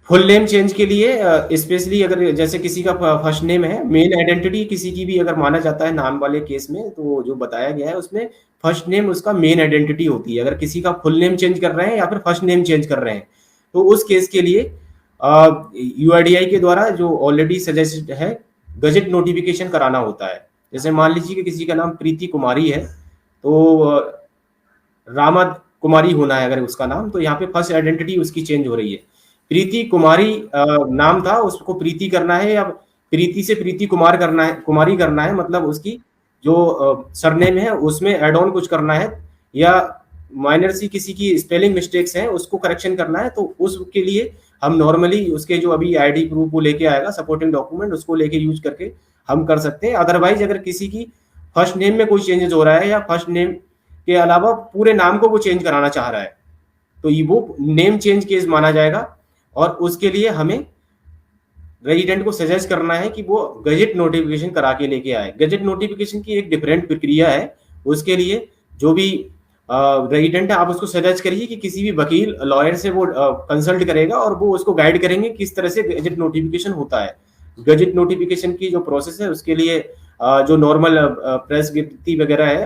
Full name change के लिए specially अगर जैसे किसी का फर्स्ट नेम है, मेन आइडेंटिटी किसी की भी अगर माना जाता है नाम वाले केस में, तो जो बताया गया है उसमें फर्स्ट नेम उसका मेन आइडेंटिटी होती है। अगर किसी का फुल नेम चेंज कर रहे हैं या फिर फर्स्ट नेम चेंज कर रहे हैं, तो उस केस के लिए यूआईडीआई के द्वारा जो ऑलरेडी सजेस्ट है, गजेट नोटिफिकेशन कराना होता है। जैसे मान लीजिए कि किसी का नाम प्रीति कुमारी है, तो रामा कुमारी होना है अगर उसका नाम, तो यहाँ पे फर्स्ट आइडेंटिटी उसकी चेंज हो रही है। प्रीति कुमारी नाम था, उसको प्रीति करना है, या प्रीति से प्रीति कुमार करना है, कुमारी करना है, मतलब उसकी जो सरनेम है उसमें एड ऑन कुछ करना है, या माइनर सी किसी की स्पेलिंग मिस्टेक्स हैं उसको करेक्शन करना है, तो उसके लिए हम नॉर्मली उसके जो अभी आईडी प्रूफ वो लेके आएगा सपोर्टिंग डॉक्यूमेंट, उसको लेके यूज करके हम कर सकते हैं। अदरवाइज अगर किसी की फर्स्ट नेम में कोई चेंजेस हो रहा है या फर्स्ट नेम के अलावा पूरे नाम को वो चेंज कराना चाह रहा है, तो ये वो नेम चेंज केस माना जाएगा। और उसके लिए हमें रेजिडेंट को सजेस्ट करना है कि वो गजेट नोटिफिकेशन करा के लेके आए। गजेट नोटिफिकेशन की एक डिफरेंट प्रक्रिया है। उसके लिए जो भी रेजिडेंट है, आप उसको सजेस्ट करिए कि किसी भी वकील लॉयर से वो कंसल्ट करेगा और वो उसको गाइड करेंगे किस तरह से गजेट नोटिफिकेशन होता है। गजेट नोटिफिकेशन की जो प्रोसेस है उसके लिए जो नॉर्मल प्रेस गिरती वगैरह है,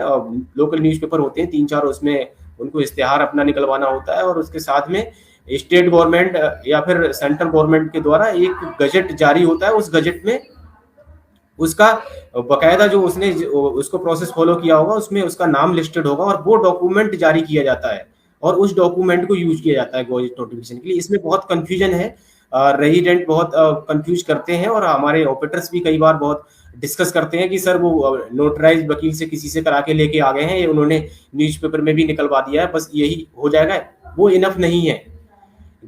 लोकल न्यूज़पेपर होते हैं 3-4, उसमें उनको इश्तेहार अपना निकलवाना होता है, और उसके साथ में स्टेट गवर्नमेंट या फिर सेंट्रल गवर्नमेंट के द्वारा एक गजेट जारी होता है। उस गजेट में उसका बकायदा जो उसने उसको प्रोसेस फॉलो किया होगा उसमें उसका नाम लिस्टेड होगा, और वो डॉक्यूमेंट जारी किया जाता है और उस डॉक्यूमेंट को यूज किया जाता है गजेट नोटिफिकेशन के लिए। इसमें बहुत कंफ्यूजन है, रेजिडेंट बहुत कंफ्यूज करते हैं, और हमारे ऑपरेटर्स भी कई बार बहुत डिस्कस करते हैं कि सर वो नोटराइज वकील से किसी से करा के लेके आ गए हैं, ये उन्होंने न्यूज़पेपर में भी निकलवा दिया है, बस यही हो जाएगा। वो इनफ नहीं है।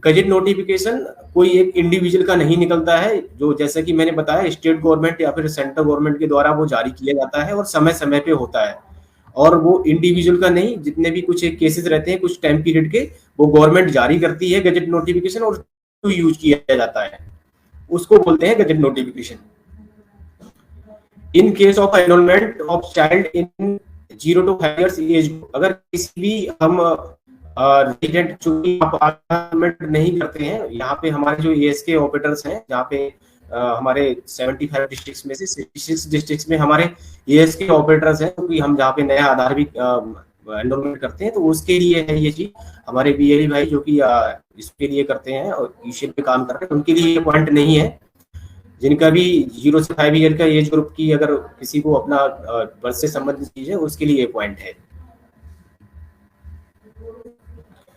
गजेट नोटिफिकेशन कोई एक इंडिविजुअल का नहीं निकलता है, जो जैसे कि मैंने बताया स्टेट गवर्नमेंट या फिर सेंट्रल गवर्नमेंट के द्वारा वो जारी किया जाता है और समय समय पे होता है। और वो इंडिविजुअल का नहीं, जितने भी कुछ एक केसेस रहते हैं कुछ टाइम पीरियड के, वो गवर्नमेंट जारी करती है गजेट नोटिफिकेशन और यूज किया जाता है, उसको बोलते हैं gazette notification. In case of enrolment of child in 0 to 5 years age, अगर किसी भी हम रेजिडेंट चूंकि आप एनरोलमेंट नहीं करते हैं, यहाँ पे हमारे जो एएसके ऑपरेटर्स हैं, जहाँ पे हमारे 75 डिस्ट्रिक्ट्स में से 66 डिस्ट्रिक्ट्स में हमारे एएसके ऑपरेटर्स हैं, क्योंकि हम जहाँ पे नया आधार भी एनरोलमेंट करते हैं, तो उसके लिए है ये चीज। हमारे बीएलई भाई जो कि इसके लिए करते हैं और ईसीएल पे काम कर रहे हैं, उनके लिए ये पॉइंट नहीं है। जिनका भी 0 से 5 ईयर का एज ग्रुप की अगर किसी को अपना बर्थ से संबंधित चीज है, उसके लिए ये पॉइंट है।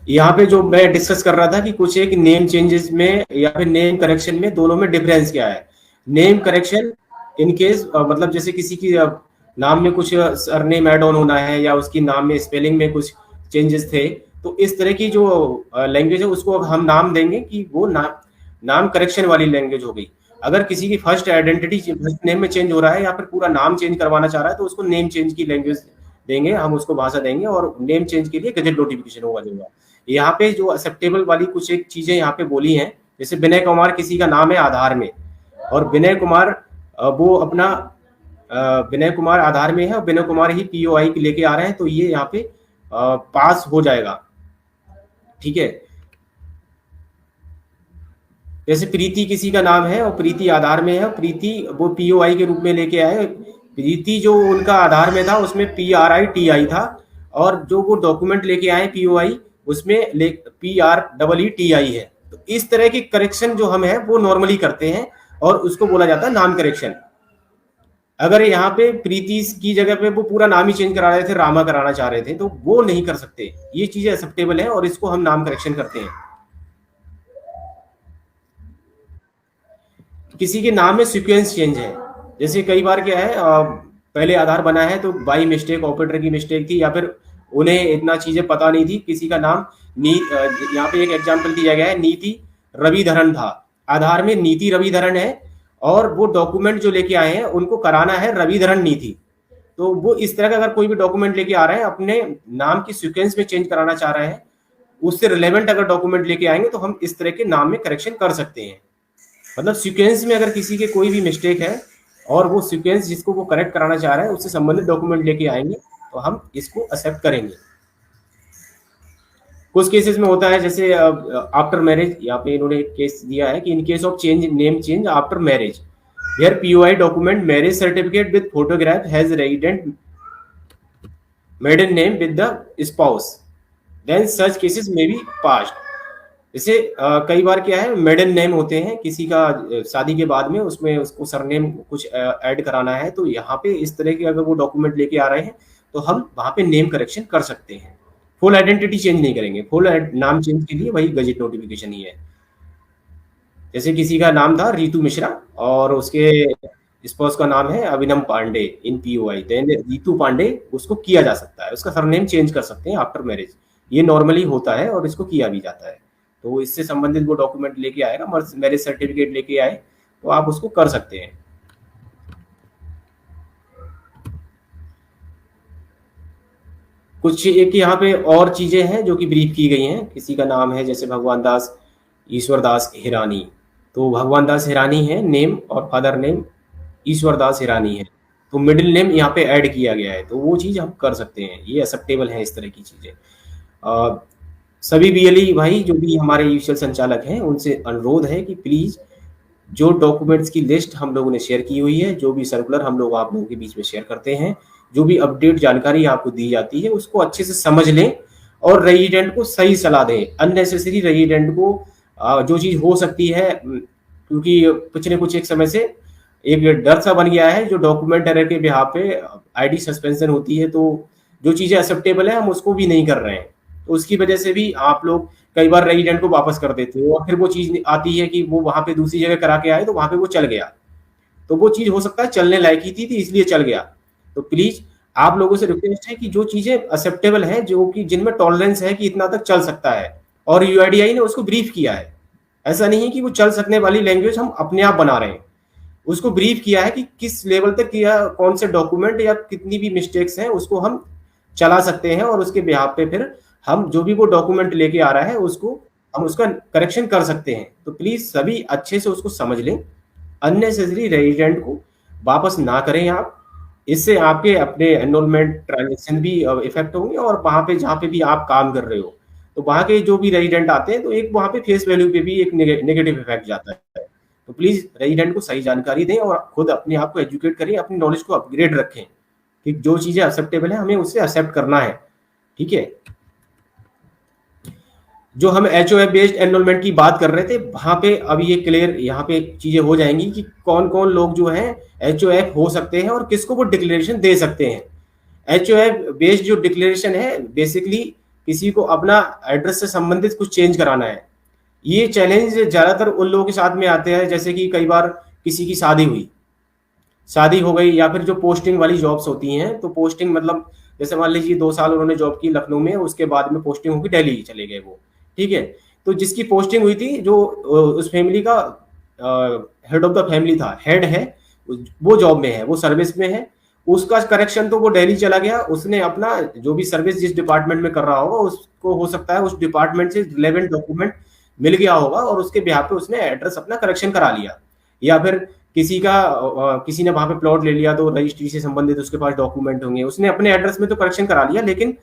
यहाँ पे जो मैं डिस्कस कर रहा था कि कुछ एक नेम चेंजेस में या फिर नेम करेक्शन में, दोनों में डिफरेंस क्या है। नेम करेक्शन इन केस मतलब जैसे किसी की नाम में कुछ सरनेम ऐड ऑन होना है, या उसकी नाम में स्पेलिंग में कुछ चेंजेस थे, तो इस तरह की जो लैंग्वेज है उसको हम नाम देंगे कि वो नाम करेक्शन वाली लैंग्वेज हो गई। अगर किसी की फर्स्ट आइडेंटिटी फर्स्ट नेम में चेंज हो रहा है या फिर पूरा नाम चेंज करवाना चाह रहा है, तो उसको नेम चेंज की लैंग्वेज देंगे, हम उसको भाषा देंगे, और नेम चेंज के लिए गजेट नोटिफिकेशन होगा देगा। यहाँ पे जो एक्सेप्टेबल वाली कुछ एक चीजें यहाँ पे बोली हैं, जैसे विनय कुमार किसी का नाम है आधार में, और विनय कुमार वो अपना विनय कुमार आधार में है, विनय कुमार ही पीओआई लेके आ रहे हैं, तो ये यहाँ पे पास हो जाएगा। ठीक है। जैसे प्रीति किसी का नाम है और प्रीति आधार में है, प्रीति वो पीओआई के रूप में लेके आए। प्रीति जो उनका आधार में था उसमें PRITI था, और जो वो डॉक्यूमेंट लेके आए पीओआई उसमें PREETI है। तो इस तरह की करेक्शन जो हम है वो नॉर्मली करते हैं, और उसको बोला जाता है नाम करेक्शन। अगर यहाँ पे प्रीति की जगह पे वो पूरा नाम ही चेंज करा रहे थे, रामा कराना चाह रहे थे, तो वो नहीं कर सकते। ये चीजें एक्सेप्टेबल है और इसको हम नाम करेक्शन करते हैं। किसी के नाम में सीक्वेंस चेंज है, जैसे कई बार क्या है पहले आधार बना है तो बाई मिस्टेक ऑपरेटर की मिस्टेक थी, या फिर उन्हें इतना चीजें पता नहीं थी। किसी का नाम यहाँ पे एक एग्जांपल दिया गया है, नीति रविधरन था, आधार में नीति रविधरन है, और वो डॉक्यूमेंट जो लेके आए हैं उनको कराना है रविधरन नीति। तो वो इस तरह का अगर कोई भी डॉक्यूमेंट लेके आ रहे हैं, अपने नाम की सीक्वेंस में चेंज कराना चाह रहे हैं, उससे रिलेवेंट अगर डॉक्यूमेंट लेके आएंगे तो हम इस तरह के नाम में करेक्शन कर सकते हैं। मतलब सीक्वेंस में अगर किसी के कोई भी मिस्टेक है और वो सीक्वेंस जिसको वो करेक्ट कराना चाह रहा है उससे संबंधित डॉक्यूमेंट लेके आएंगे, तो हम इसको एक्सेप्ट करेंगे। कुछ केसेस में होता है जैसे आफ्टर मैरिज, यहाँ पे इन्होंने एक केस दिया है कि in case of change name change after marriage, where POI document marriage certificate with photograph has resident maiden name with the spouse, then such cases में बी पास्ड। जैसे कई बार क्या है, मेडन नेम होते हैं किसी का शादी के बाद में, उसमें उसको सरनेम कुछ ऐड कराना है, तो यहाँ पे इस तरह के अगर वो डॉक्यूमेंट लेके आ रहे हैं तो हम वहाँ पे नेम करेक्शन कर सकते हैं। फुल आइडेंटिटी चेंज नहीं करेंगे, फुल नाम चेंज के लिए वही गजेट नोटिफिकेशन ही है। जैसे किसी का नाम था रितु मिश्रा और उसके स्पाउस का नाम है अभिनव पांडे इन पीओआई, देन रितु पांडे उसको किया जा सकता है, उसका सरनेम चेंज कर सकते हैं आफ्टर मैरिज। ये नॉर्मली होता है और इसको किया भी जाता है। तो इससे संबंधित वो डॉक्यूमेंट लेके आएगा, मैरिज सर्टिफिकेट लेके आए तो आप उसको कर सकते हैं। कुछ एक यहाँ पे और चीजें हैं जो कि ब्रीफ की गई हैं। किसी का नाम है जैसे भगवान दास ईश्वर दास हिरानी, तो भगवान दास हिरानी है नेम और फादर नेम ईश्वर दास हिरानी है, तो मिडिल नेम यहाँ पे ऐड किया गया है, तो वो चीज हम कर सकते हैं, ये एक्सेप्टेबल है इस तरह की चीजें। सभी बीएलई भाई जो भी हमारे यूजुअल संचालक हैं उनसे अनुरोध है कि प्लीज जो डॉक्यूमेंट्स की लिस्ट हम लोगों ने शेयर की हुई है, जो भी सर्कुलर हम लोग आप लोगों के बीच में शेयर करते हैं, जो भी अपडेट जानकारी आपको दी जाती है उसको अच्छे से समझ लें और रेजिडेंट को सही सलाह दें। अननेसेसरी रेजिडेंट को जो चीज हो सकती है, क्योंकि पिछले कुछ एक समय से एक डर सा बन गया है, जो डॉक्यूमेंट एरर के बिहाफ पे आईडी सस्पेंशन होती है, तो जो चीजें एक्सेप्टेबल है हम उसको भी नहीं कर रहे हैं, तो उसकी वजह से भी आप लोग कई बार रेजिडेंट को वापस कर देते हो और फिर वो चीज आती है कि वो वहां पे दूसरी जगह करा के आए तो वहां पे वो चल गया, तो वो चीज हो सकता है चलने लायक ही थी इसलिए चल गया। तो प्लीज आप लोगों से रिक्वेस्ट है कि जो चीजें एक्सेप्टेबल है, जो कि जिनमें टॉलरेंस है कि इतना तक चल सकता है, और यूआईडीआई ने उसको ब्रीफ किया है, ऐसा नहीं है कि वो चल सकने वाली लैंग्वेज हम अपने आप बना रहे हैं, उसको ब्रीफ किया है कि किस लेवल तक किया, कौन से डॉक्यूमेंट या कितनी भी मिस्टेक्स हैं उसको हम चला सकते हैं, और उसके बिहाफ पे फिर हम जो भी वो डॉक्यूमेंट लेके आ रहा है उसको हम उसका करेक्शन कर सकते हैं। तो प्लीज सभी अच्छे से उसको समझ लें, अननेसेसरी रेजिडेंट को वापस ना करें आप, इससे आपके अपने एनरोलमेंट ट्रांजेक्शन भी इफेक्ट होंगे, और वहां पे जहाँ पे भी आप काम कर रहे हो तो वहां के जो भी रेजिडेंट आते हैं तो एक वहां पे फेस वैल्यू पे भी एक नेगेटिव इफेक्ट जाता है। तो प्लीज रेजिडेंट को सही जानकारी दें और खुद अपने आप को एजुकेट करें, अपनी नॉलेज को अपग्रेड रखें कि जो चीजें एक्सेप्टेबल है हमें उससे एक्सेप्ट करना है। ठीक है, जो हम एचओएफ बेस्ड एनरोलमेंट की बात कर रहे थे वहां पे अब ये क्लियर यहाँ पे चीजें हो जाएंगी कि कौन कौन लोग जो हैं एचओएफ हो सकते हैं और किसको वो डिक्लेरेशन दे सकते हैं। एचओएफ बेस्ड जो डिक्लेरेशन है बेसिकली किसी को अपना एड्रेस से संबंधित कुछ चेंज कराना है। ये चैलेंज ज्यादातर उन लोगों के साथ में आते हैं जैसे कि कई बार किसी की शादी हुई, शादी हो गई, या फिर जो पोस्टिंग वाली जॉब्स होती हैं, तो पोस्टिंग मतलब जैसे मान लीजिए 2 साल उन्होंने जॉब की लखनऊ में, उसके बाद में पोस्टिंग होगी दिल्ली चले गए वो, ठीक है, तो जिसकी पोस्टिंग हुई थी जो उस फैमिली का हेड ऑफ द फैमिली था, हेड है, वो जॉब में है, वो सर्विस में है, उसका करेक्शन तो वो दिल्ली चला गया, उसने अपना जो भी सर्विस जिस डिपार्टमेंट में कर रहा होगा उसको हो सकता है उस डिपार्टमेंट से रिलेवेंट डॉक्यूमेंट मिल गया होगा और उसके बिहाफ पे उसने एड्रेस अपना करेक्शन करा लिया, या फिर किसी का किसी ने वहां पे प्लॉट ले लिया तो रजिस्ट्री से संबंधित उसके पास डॉक्यूमेंट होंगे, उसने अपने एड्रेस में तो करेक्शन करा लिया, लेकिन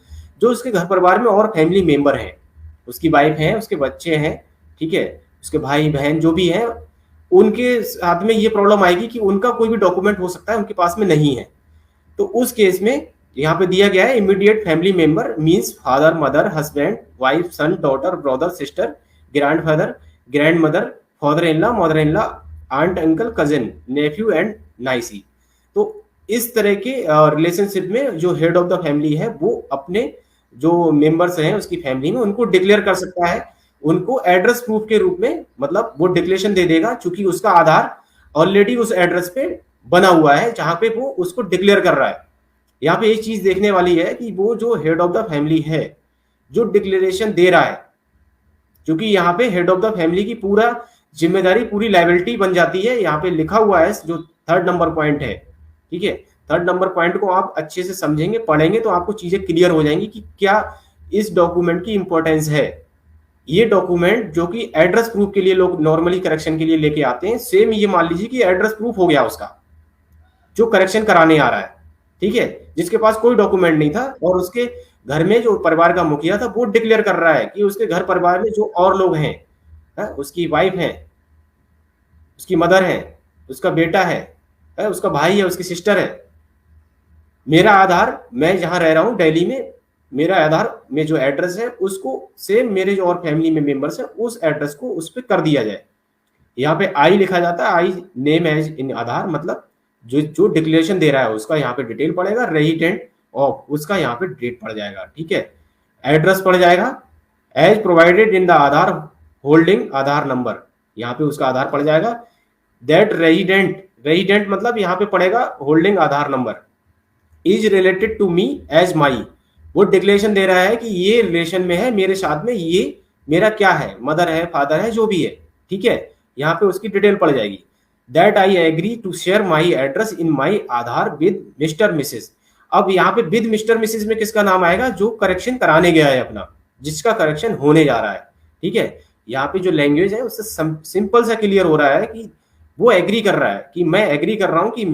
जो उसके घर परिवार में और फैमिली मेंबर हैं, उसकी वाइफ है, उसके बच्चे हैं, ठीक है, उसके भाई बहन जो भी हैं, उनके साथ में ये प्रॉब्लम आएगी कि उनका कोई भी डॉक्यूमेंट हो सकता है उनके पास में नहीं है। तो उस केस में यहाँ पे दिया गया है immediate family member means father mother husband wife son daughter brother sister grandfather grand mother father in law mother in law aunt uncle cousin nephew and niece. तो इस तरह के रिलेशनशिप में जो हेड ऑफ द फैमिली है वो अपने जो मेंबर्स हैं उसकी फैमिली में उनको डिक्लेयर कर सकता है, उनको एड्रेस प्रूफ के रूप में, मतलब वो डिक्लेरेशन दे देगा चूंकि उसका आधार ऑलरेडी उस एड्रेस पे बना हुआ है जहां पे वो उसको डिक्लेयर कर रहा है। यहाँ पे एक चीज देखने वाली है कि वो जो हेड ऑफ द फैमिली है जो डिक्लेरेशन दे रहा है, क्योंकि यहाँ पे हेड ऑफ द फैमिली की पूरा जिम्मेदारी पूरी लाइबिलिटी बन जाती है, यहाँ पे लिखा हुआ है जो 3rd नंबर पॉइंट है, ठीक है, 3rd नंबर पॉइंट को आप अच्छे से समझेंगे पढ़ेंगे तो आपको चीजें क्लियर हो जाएंगी कि क्या इस डॉक्यूमेंट की इंपॉर्टेंस है। ये डॉक्यूमेंट जो कि एड्रेस प्रूफ के लिए लोग नॉर्मली करेक्शन के लिए लेके आते हैं, सेम ये मान लीजिए कि एड्रेस प्रूफ हो गया उसका जो करेक्शन कराने आ रहा है, ठीक है, जिसके पास कोई डॉक्यूमेंट नहीं था और उसके घर में जो परिवार का मुखिया था वो डिक्लेयर कर रहा है कि उसके घर परिवार में जो और लोग हैं, उसकी वाइफ है, उसकी मदर है, उसका बेटा है, उसका भाई है, उसकी सिस्टर है। मेरा आधार, मैं जहां रह रहा हूं दिल्ली में, मेरा आधार में जो एड्रेस है उसको सेम मेरे जो और फैमिली में मेंबर्स है उस एड्रेस को उस पर कर दिया जाए। यहाँ पे आई लिखा जाता है, आई नेम एज इन आधार, मतलब जो जो डिक्लेरेशन दे रहा है उसका यहाँ पे डिटेल पड़ेगा, रेजिडेंट ऑफ उसका यहाँ पे डेट पड़ जाएगा, ठीक है। एड्रेस पड़ जाएगा as provided in the Aadhaar holding Aadhaar number, यहाँ पे उसका आधार पड़ जाएगा। दैट रेजिडेंट, रेजिडेंट मतलब यहाँ पे पड़ेगा holding Aadhaar number, is related to me as my, वो डिक्लेरेशन दे रहा है कि ये रिलेशन में है मेरे साथ में, ये मेरा क्या है, मदर है, फादर है, जो भी है, ठीक है। यहाँ पे उसकी डिटेल पड़ जाएगी। That I agree to share my address in my Aadhaar with mister missus. अब यहाँ पे विद मिस्टर मिसेस में किसका नाम आएगा, जो करेक्शन कराने गया है अपना, जिसका करेक्शन होने जा रहा है, ठीक है। यहाँ पे जो लैंग्वेज है उससे सिंपल सा क्लियर हो रहा है कि वो एग्री कर रहा है कि मैं एग्री कर रहा हूं कि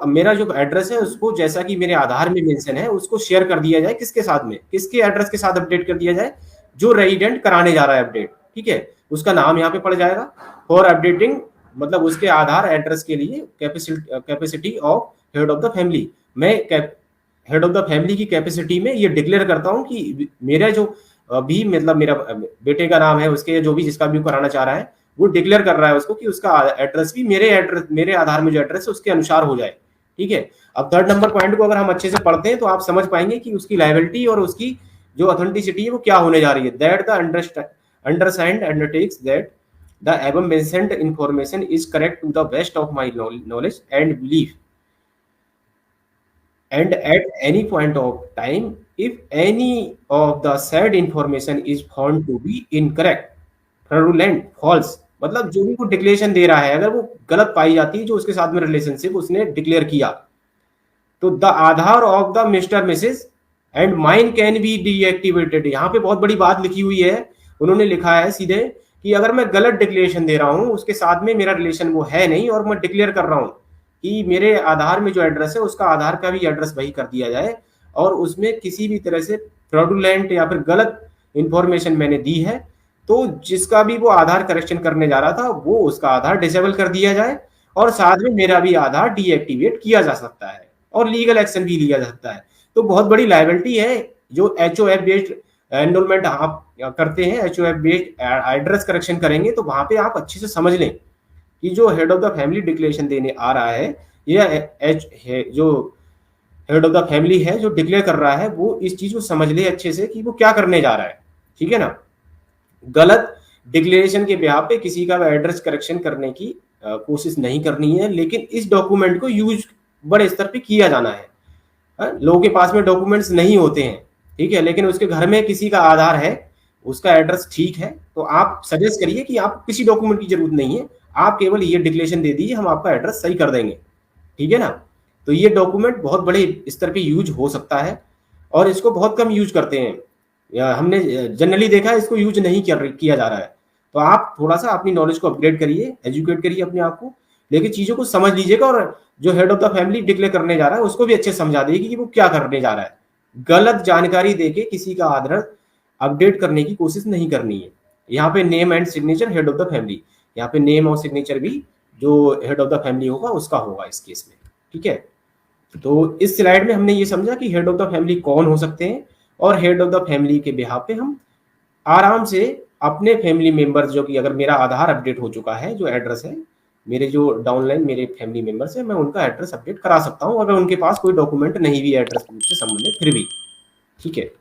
मेरा जो एड्रेस है उसको जैसा कि मेरे आधार में मेंशन है उसको शेयर कर दिया जाए, किसके साथ में, किसके एड्रेस के साथ अपडेट कर दिया जाए, जो रेजिडेंट कराने जा रहा है अपडेट, ठीक है। उसका नाम यहाँ पे पड़ जाएगा। फॉर अपडेटिंग मतलब उसके आधार एड्रेस के लिए capacity of head of the family, मैं हेड ऑफ द फैमिली की कैपेसिटी में ये डिक्लेयर करता हूँ कि मेरा जो भी मतलब मेरा बेटे का नाम है, उसके जो भी जिसका भी कराना चाह रहा है वो डिक्लेयर कर रहा है उसको कि उसका एड्रेस भी मेरे आधार में जो एड्रेस है उसके अनुसार हो जाए, ठीक है। अब थर्ड नंबर पॉइंट को अगर हम अच्छे से पढ़ते हैं तो आप समझ पाएंगे कि उसकी लायबिलिटी और उसकी जो ऑथेंटिसिटी है वो क्या होने जा रही है। That the undersigned undertakes that the above mentioned information is correct to the best of my knowledge and belief, and at any point of time if any of the said information is found to be incorrect, fraudulent, false, मतलब जो भी वो declaration दे रहा है अगर वो गलत पाई जाती है जो उसके साथ में रिलेशनशिप उसने डिक्लेयर किया, तो the Aadhaar of the mister Mrs and mine can be deactivated. यहाँ पे बहुत बड़ी बात लिखी हुई है, उन्होंने लिखा है सीधे कि अगर मैं गलत डिक्लेरेशन दे रहा हूँ, उसके साथ में मेरा रिलेशन वो है नहीं और मैं डिक्लेयर कर रहा हूँ कि मेरे आधार में जो एड्रेस है उसका आधार का भी एड्रेस वही कर दिया जाए, और उसमें किसी भी तरह से फ्रॉडुलेंट या फिर गलत इंफॉर्मेशन मैंने दी है, तो जिसका भी वो आधार करेक्शन करने जा रहा था वो उसका आधार डिसेबल कर दिया जाए, और साथ में मेरा भी आधार डीएक्टिवेट किया जा सकता है और लीगल एक्शन भी लिया जा सकता है। तो बहुत बड़ी लायबिलिटी है। जो एचओएफ बेस्ड एनरोलमेंट आप करते हैं, एचओएफ बेस्ड एड्रेस करेक्शन करेंगे, तो वहां पे आप अच्छे से समझ लें कि जो head of the family declaration देने आ रहा है या जो हेड ऑफ द फैमिली है जो डिक्लेयर कर रहा है, वो इस चीज को समझ ले अच्छे से कि वो क्या करने जा रहा है, ठीक है ना। गलत डिक्लेरेशन के बिहाफ पे किसी का एड्रेस करेक्शन करने की कोशिश नहीं करनी है, लेकिन इस डॉक्यूमेंट को यूज बड़े स्तर पे किया जाना है। लोगों के पास में डॉक्यूमेंट्स नहीं होते हैं, ठीक है, लेकिन उसके घर में किसी का आधार है, उसका एड्रेस ठीक है, तो आप सजेस्ट करिए कि आप किसी डॉक्यूमेंट की जरूरत नहीं है, आप केवल ये डिक्लेरेशन दे दीजिए, हम आपका एड्रेस सही कर देंगे, ठीक है ना। तो ये डॉक्यूमेंट बहुत बड़े स्तर पे यूज हो सकता है और इसको बहुत कम यूज करते हैं, या हमने जनरली देखा है इसको यूज नहीं किया जा रहा है। तो आप थोड़ा सा अपनी नॉलेज को अपग्रेड करिए, एजुकेट करिए अपने आप को, लेकिन चीजों को समझ लीजिएगा, और जो head of the family declare करने जा रहा है उसको भी अच्छे समझा देगी कि वो क्या करने जा रहा है। गलत जानकारी देके किसी का आधार अपडेट करने की कोशिश नहीं करनी है। यहाँ पे name and signature head of the family, यहाँ पे नेम और सिग्नेचर भी जो हेड ऑफ द फैमिली होगा उसका होगा इस केस में, ठीक है। तो इस स्लाइड में हमने ये समझा कि हेड ऑफ द फैमिली कौन हो सकते हैं, और हेड ऑफ द फैमिली के बिहाफ पे हम आराम से अपने फैमिली मेंबर्स, जो कि अगर मेरा आधार अपडेट हो चुका है, जो एड्रेस है, मेरे जो डाउनलाइन मेरे फैमिली मेंबर्स है, मैं उनका एड्रेस अपडेट करा सकता हूँ अगर उनके पास कोई डॉक्यूमेंट नहीं भी एड्रेस प्रूफ से संबंधित फिर भी, ठीक है।